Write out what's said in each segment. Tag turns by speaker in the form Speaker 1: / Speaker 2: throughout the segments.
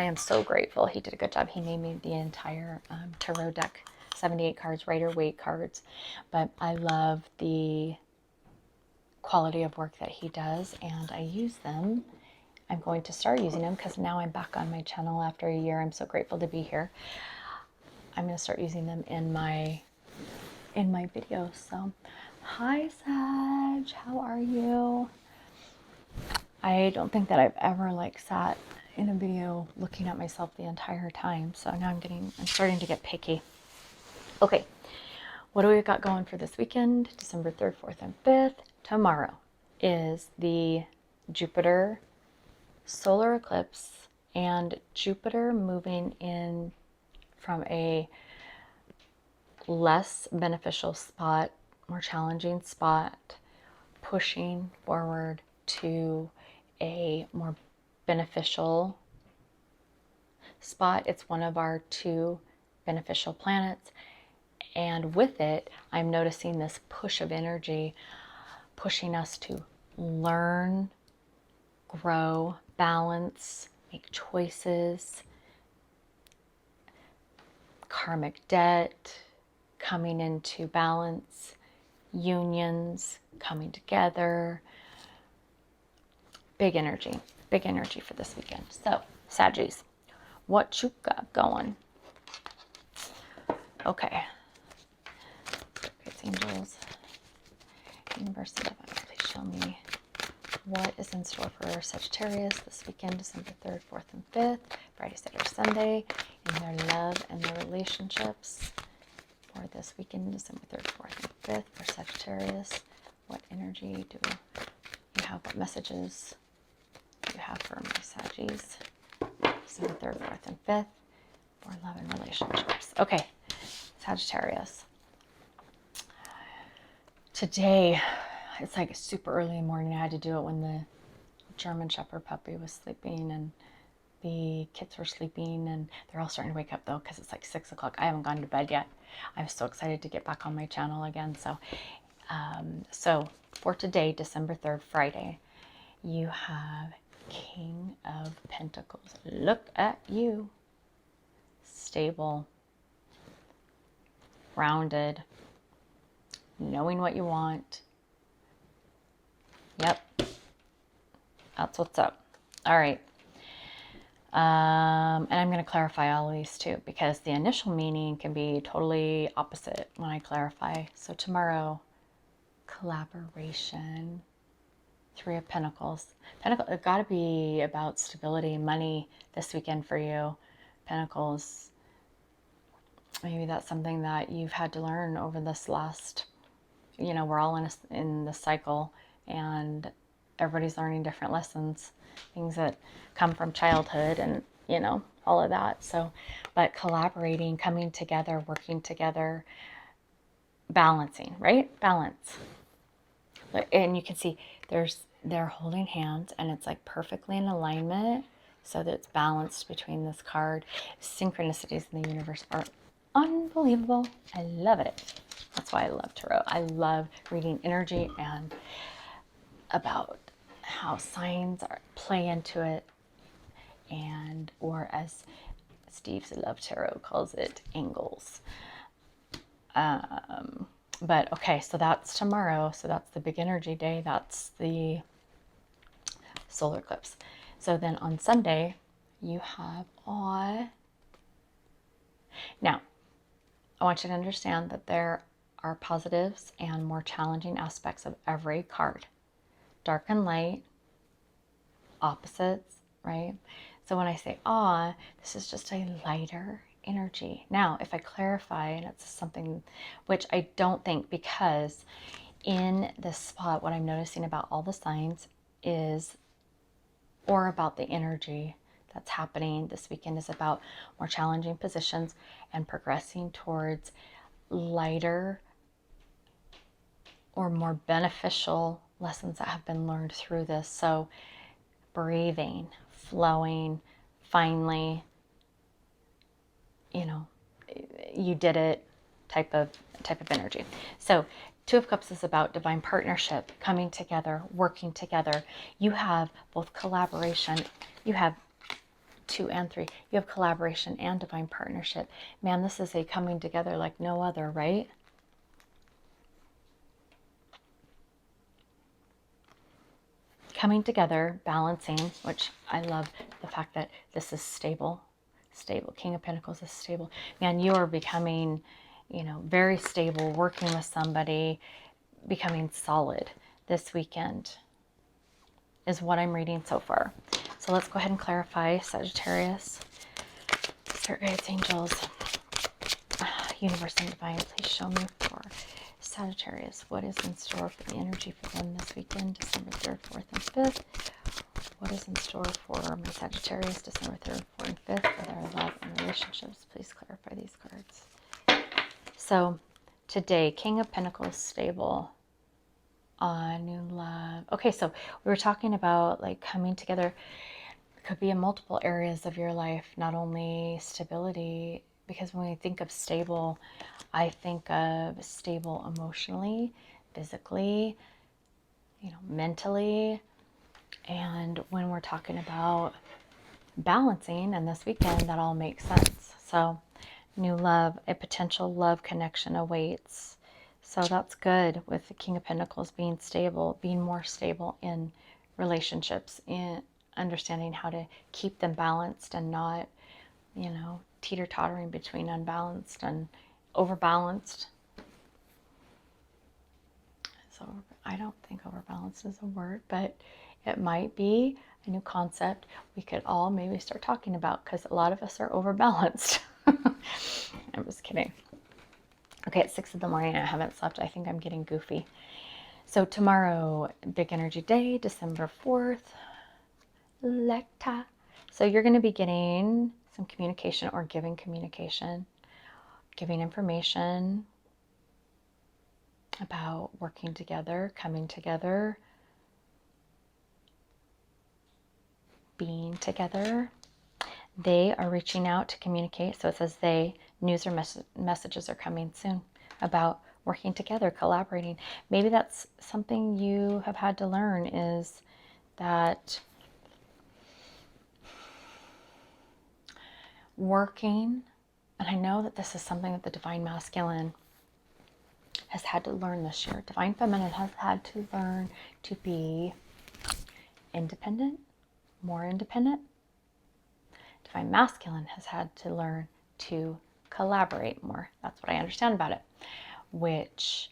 Speaker 1: I am so grateful. He did a good job. He made me the entire tarot deck, 78 cards, Rider-Waite cards. But I love the quality of work that he does, and I use them. I'm going to start using them because now I'm back on my channel after a year. I'm so grateful to be here. I'm going to start using them in my videos. So, hi Sag, how are you? I don't think that I've ever like sat in a video looking at myself the entire time. So now I'm starting to get picky. Okay, what do we got going for this weekend? December 3rd, 4th, and 5th. Tomorrow is the Jupiter solar eclipse, and Jupiter moving in from a less beneficial spot, more challenging spot, pushing forward to a more beneficial spot. It's one of our 2 beneficial planets, and with it, I'm noticing this push of energy pushing us to learn, grow, balance, make choices, karmic debt coming into balance, unions coming together. Big energy for this weekend. So, Saggies, what you got going? Okay. It's angels. Universe and divine, please show me what is in store for Sagittarius this weekend, December 3rd, 4th, and 5th, Friday, Saturday, Sunday, in their love and their relationships for this weekend, December 3rd, 4th, and 5th for Sagittarius. What energy do you have? What messages do you have for my Saggies? December 3rd, 4th, and 5th for love and relationships. Okay, Sagittarius. Today, it's like super early in the morning. I had to do it when the German Shepherd puppy was sleeping and the kids were sleeping, and they're all starting to wake up though because it's like 6 o'clock. I haven't gone to bed yet. I'm so excited to get back on my channel again. So for today, December 3rd, Friday, you have King of Pentacles. Look at you. Stable, grounded, knowing what you want. Yep, that's what's up. All right. And I'm going to clarify all of these too, because the initial meaning can be totally opposite when I clarify. So tomorrow, collaboration, 3 of Pentacles. It's got to be about stability, money this weekend for you. Pentacles, maybe that's something that you've had to learn over this last, we're all in this cycle, and everybody's learning different lessons, things that come from childhood and, all of that. So, but collaborating, coming together, working together, balancing, right? Balance. And you can see they're holding hands, and it's like perfectly in alignment so that it's balanced between this card. Synchronicities in the universe are unbelievable. I love it. That's why I love tarot. I love reading energy and about how signs play into it, or as Steve's Love Tarot calls it, angles. But okay, so that's tomorrow. So that's the big energy day. That's the solar eclipse. So then on Sunday, you have awe. Now, I want you to understand that there are positives and more challenging aspects of every card. Dark and light, opposites, right? So when I say awe, this is just a lighter energy. Now, if I clarify, and it's something which I don't think, because in this spot, what I'm noticing about all the signs is, or about the energy that's happening this weekend, is about more challenging positions and progressing towards lighter or more beneficial lessons that have been learned through this. So breathing, flowing, finally, you did it type of energy. So 2 of Cups is about divine partnership, coming together, working together. You have both collaboration. You have 2 2 and 3. You have collaboration and divine partnership. Man, this is a coming together like no other, right? Coming together, balancing, which I love the fact that this is stable. Stable. King of Pentacles is stable. Man, you are becoming, you know, very stable, working with somebody, becoming solid this weekend is what I'm reading so far. So let's go ahead and clarify, Sagittarius. Spirit guides, angels, universe and divine, please show me for Sagittarius what is in store for the energy for them this weekend, December 3rd, 4th, and 5th. What is in store for my Sagittarius, December 3rd, 4th, and 5th for their love and relationships? Please clarify these cards. So today, King of Pentacles, stable. New love. Okay, so we were talking about like coming together. It could be in multiple areas of your life, not only stability, because when we think of stable, I think of stable emotionally, physically, you know, mentally. And when we're talking about balancing, and this weekend, that all makes sense. So new love, a potential love connection awaits. So that's good with the King of Pentacles being stable, being more stable in relationships, in understanding how to keep them balanced and not, you know, teeter-tottering between unbalanced and overbalanced. So I don't think overbalanced is a word, but it might be a new concept we could all maybe start talking about, because a lot of us are overbalanced. I'm just kidding. Okay, it's 6 in the morning. I haven't slept. I think I'm getting goofy. So tomorrow, big energy day, December 4th. Lecta. So you're going to be getting some communication or giving communication, giving information about working together, coming together, being together. They are reaching out to communicate. So it says they, news or messages are coming soon about working together, collaborating. Maybe that's something you have had to learn, is that working, and I know that this is something that the Divine Masculine has had to learn this year. Divine Feminine has had to learn to be independent, more independent. Divine Masculine has had to learn to collaborate more. That's what I understand about it, which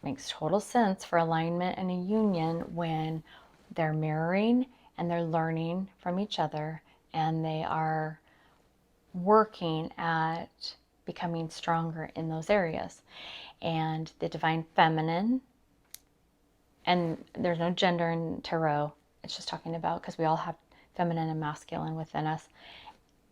Speaker 1: makes total sense for alignment and a union when they're mirroring and they're learning from each other and they are working at becoming stronger in those areas. And the Divine Feminine, and there's no gender in tarot, it's just talking about, because we all have feminine and masculine within us.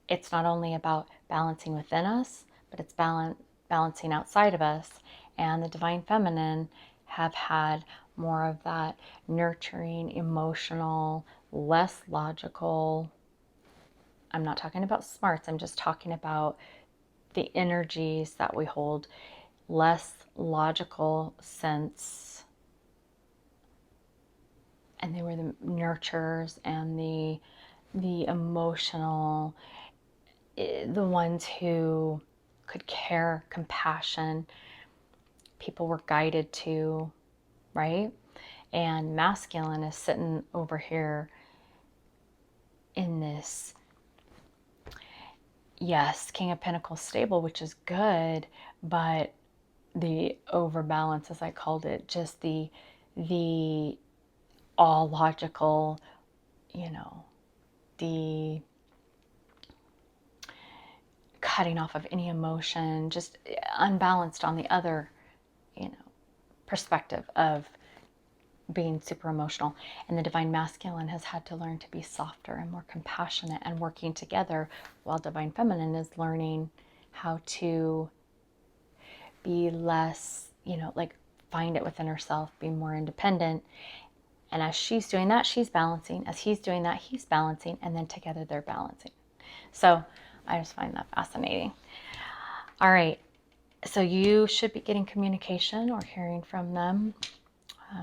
Speaker 1: It's not only about balancing within us, but it's balancing outside of us. And the Divine Feminine have had more of that nurturing, emotional, less logical. I'm not talking about smarts. I'm just talking about the energies that we hold, less logical sense. And they were the nurturers and the emotional, the ones who could care, compassion, people were guided to, right? And masculine is sitting over here in this, yes, King of Pentacles stable, which is good, but the overbalance, as I called it, just the all logical, you know, the cutting off of any emotion, just unbalanced on the other, you know, perspective of being super emotional. And the Divine Masculine has had to learn to be softer and more compassionate and working together, while Divine Feminine is learning how to be less, you know, like find it within herself, be more independent. And as she's doing that, she's balancing. As he's doing that, he's balancing. And then together they're balancing. So I just find that fascinating. All right. So you should be getting communication or hearing from them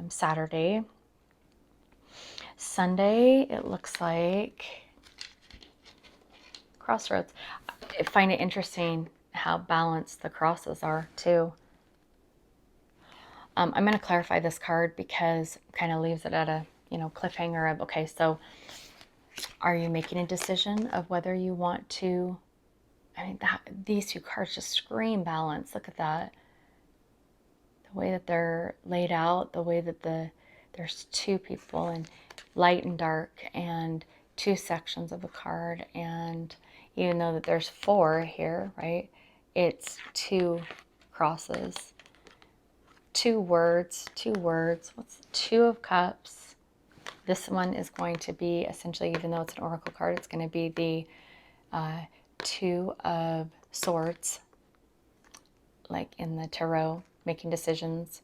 Speaker 1: Saturday. Sunday, it looks like crossroads. I find it interesting how balanced the crosses are too. I'm going to clarify this card because it kind of leaves it at a, cliffhanger of, okay, so are you making a decision of whether you want to, these two cards just scream balance. Look at that. The way that they're laid out, the way that there's two people and light and dark and two sections of a card. And even though that there's four here, right, it's two crosses. Two words. What's Two of Cups? This one is going to be essentially, even though it's an oracle card, it's going to be the Two of Swords, like in the tarot, making decisions,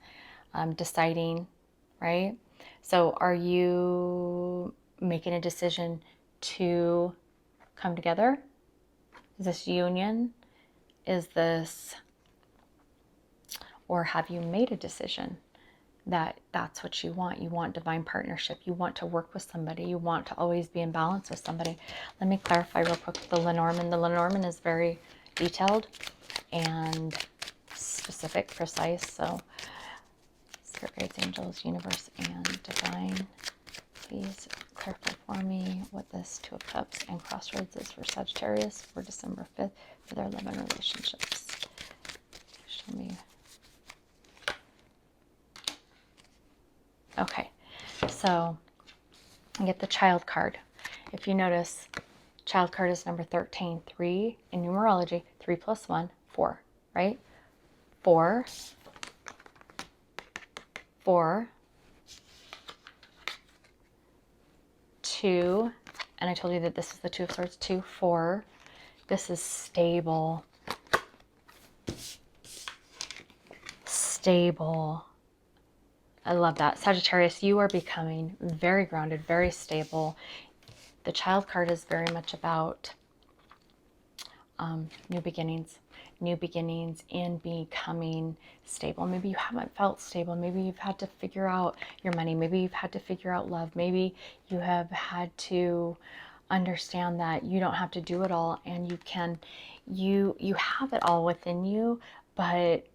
Speaker 1: deciding, right? So are you making a decision to come together? Is this union? Is this, or have you made a decision that that's what you want? You want divine partnership. You want to work with somebody. You want to always be in balance with somebody. Let me clarify real quick the Lenormand. The Lenormand is very detailed and specific, precise. So Spirit Guides, Angels, Universe, and Divine, please clarify for me what this Two of Cups and Crossroads is for Sagittarius for December 5th for their love and relationships. Show me. Okay, so I get the Child card. If you notice, Child card is number 13. 3 in numerology, 3 plus 1, 4, right? 4, 4, 2, and I told you that this is the Two of Swords, 2, 4. This is stable. Stable. I love that. Sagittarius, you are becoming very grounded, very stable. The Child card is very much about new beginnings in becoming stable. Maybe you haven't felt stable. Maybe you've had to figure out your money. Maybe you've had to figure out love. Maybe you have had to understand that you don't have to do it all, and you have it all within you, but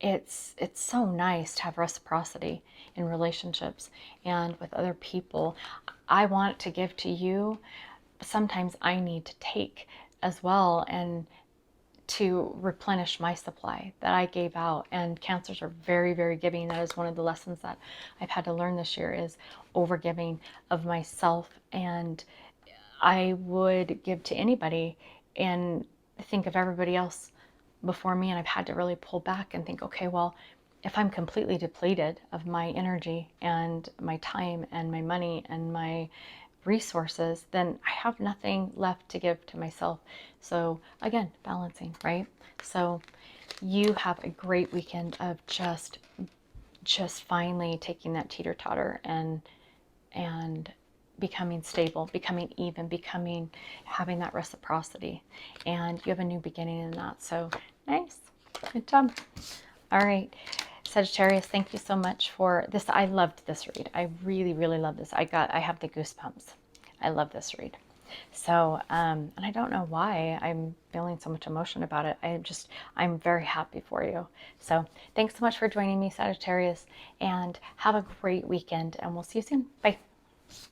Speaker 1: it's so nice to have reciprocity in relationships and with other people. I want to give to you, but sometimes I need to take as well, and to replenish my supply that I gave out. And Cancers are very, very giving. That is one of the lessons that I've had to learn this year, is overgiving of myself. And I would give to anybody and think of everybody else before me, and I've had to really pull back and think, okay, well, if I'm completely depleted of my energy and my time and my money and my resources, then I have nothing left to give to myself. So again, balancing, right? So you have a great weekend of just finally taking that teeter-totter and becoming stable, becoming even, having that reciprocity. And you have a new beginning in that. So nice. Good job. All right. Sagittarius, thank you so much for this. I loved this read. I really, really love this. I have the goosebumps. I love this read. So, and I don't know why I'm feeling so much emotion about it. I'm very happy for you. So thanks so much for joining me, Sagittarius, and have a great weekend, and we'll see you soon. Bye.